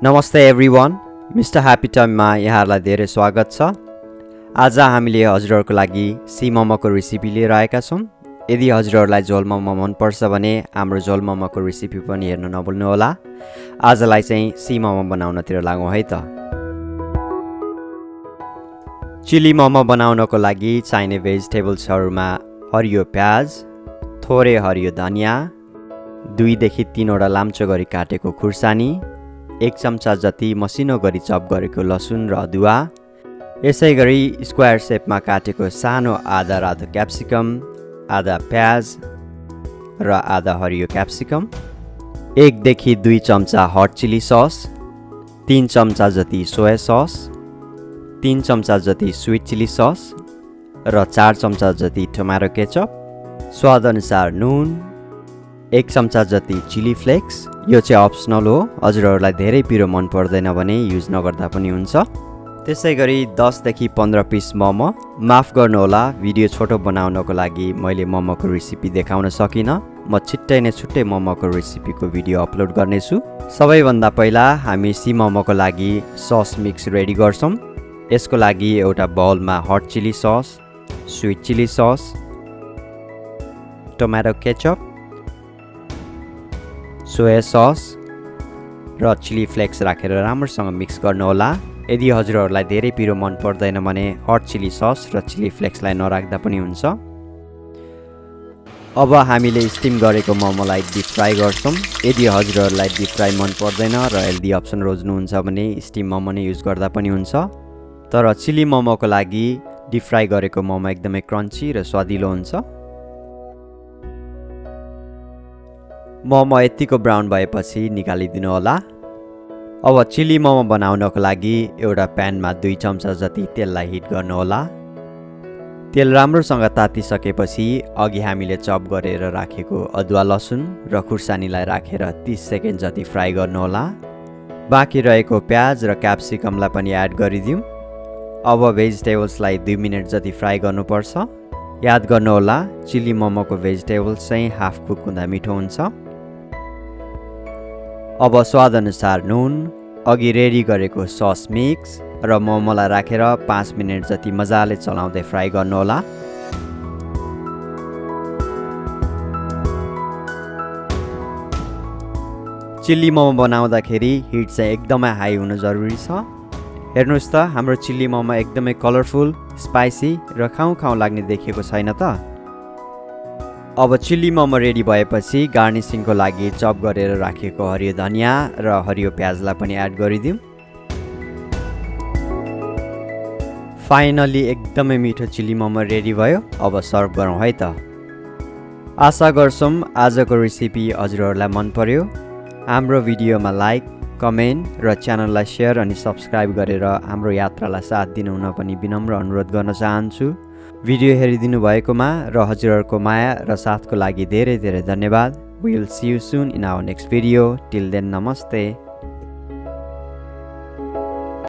नमस्ते everyone, mister happy टाइममा यहाँहरूलाई धेरै स्वागत छ। आज हामीले हजुरहरूको लागि सी मोमोको रेसिपी लिएर आएका छौँ। यदि हजुरहरूलाई झोल मोमो मनपर्छ भने हाम्रो झोल मोमोको रेसिपी पनि हेर्न नभुल्नुहोला। आजलाई चाहिँ सी मोमो बनाउनतिर लागौँ है त। चिली मोमो बनाउनको लागि चाहिने भेजिटेबल्सहरूमा हरियो प्याज, थोरै हरियो धनियाँ, 2 देखि 3 वटा लाम्चो गरी काटेको खुर्सानी, 1 चम्चा जति मसिनो गरी चप गरेको लसुन र अदुवा, यसै गरी स्क्वायर सेपमा काटेको सानो आधा रातो क्याप्सिकम, आधा प्याज र आधा हरियो क्याप्सिकम, 1 देखि 2 चम्चा हट चिली सस, 3 चम्चा जति सोया सस, 3 चम्चा जति स्विट चिली सस र 4 चम्चा जति टमाटो केचप, स्वादअनुसार नुन, 1 चम्चा जति चिली फ्लेक्स। यो चाहिँ अप्सनल हो, हजुरहरूलाई धेरै पिरो मन पर्दैन भने युज नगर्दा पनि हुन्छ। त्यसै गरी 10 देखि 15 पिस मोमो। माफ गर्नुहोला, भिडियो छोटो बनाउनको लागि मैले मोमोको रेसिपी देखाउन सकिनँ। म छिट्टै नै छुट्टै मोमोको रेसिपीको भिडियो अपलोड गर्नेछु। सबैभन्दा पहिला हामी सी मोमोको लागि सस मिक्स रेडी गर्छौँ। यसको लागि एउटा बाउलमा hot chilli sauce, sweet chilli sauce, tomato ketchup, soya sauce र चिली फ्लेक्स राखेर राम्रोसँग मिक्स गर्नुहोला। यदि हजुरहरूलाई धेरै पिरो मन पर्दैन भने हट चिली सस र चिली फ्लेक्सलाई नराख्दा पनि हुन्छ। अब हामीले स्टिम गरेको मोमोलाई डिप फ्राई गर्छौँ। यदि हजुरहरूलाई डिप फ्राई मन पर्दैन र हेल्दी अप्सन रोज्नुहुन्छ भने स्टिम मोमो नै युज गर्दा पनि हुन्छ। तर चिली मोमोको लागि डिप फ्राई गरेको मोमो एकदमै क्रन्ची र स्वादिलो हुन्छ। मोमो यतिको ब्राउन भएपछि निकालिदिनु होला। अब चिली मोमो बनाउनको लागि एउटा प्यानमा 2 चम्चा जति तेललाई हिट गर्नुहोला। तेल राम्रोसँग तातिसकेपछि अघि हामीले चप गरेर राखेको अदुवा लसुन र खुर्सानीलाई राखेर 30 सेकेन्ड जति फ्राई गर्नुहोला। बाँकी रहेको प्याज र क्याप्सिकमलाई पनि एड गरिदिउँ। अब भेजिटेबल्सलाई 2 मिनट जति फ्राई गर्नुपर्छ। याद गर्नुहोला, चिली मोमोको भेजिटेबल्स चाहिँ हाफ कुक हुँदा मिठो हुन्छ। अब स्वादअनुसार नुन, अघि रेडी गरेको सस मिक्स र मोमोलाई राखेर 5 मिनट जति मजाले चलाउँदै फ्राई गर्नुहोला। चिल्ली मोमो बनाउँदाखेरि हिट चाहिँ एकदमै हाई हुनु जरुरी छ। हेर्नुहोस् त, हाम्रो चिल्ली मोमो एकदमै कलरफुल, स्पाइसी र खाउँ लाग्ने देखिएको छैन त। अब चिल्ली मोमो रेडी भएपछि गार्निसिङको लागि चप गरेर राखेको हरियो धनियाँ र हरियो प्याजलाई पनि एड गरिदिउँ। फाइनली एकदमै मिठो चिल्ली मोमो रेडी भयो। अब सर्भ गरौँ है त। आशा गर्छौँ आजको रेसिपी हजुरहरूलाई मन पर्यो। हाम्रो भिडियोमा लाइक, कमेन्ट र च्यानललाई सेयर अनि सब्सक्राइब गरेर हाम्रो यात्रालाई साथ दिनुहुन पनि विनम्र अनुरोध गर्न चाहन्छु। भिडियो हेरिदिनु भएकोमा र हजुरहरूको माया र साथको लागि धेरै धेरै धन्यवाद। We will see you soon in our next video. Till then, namaste.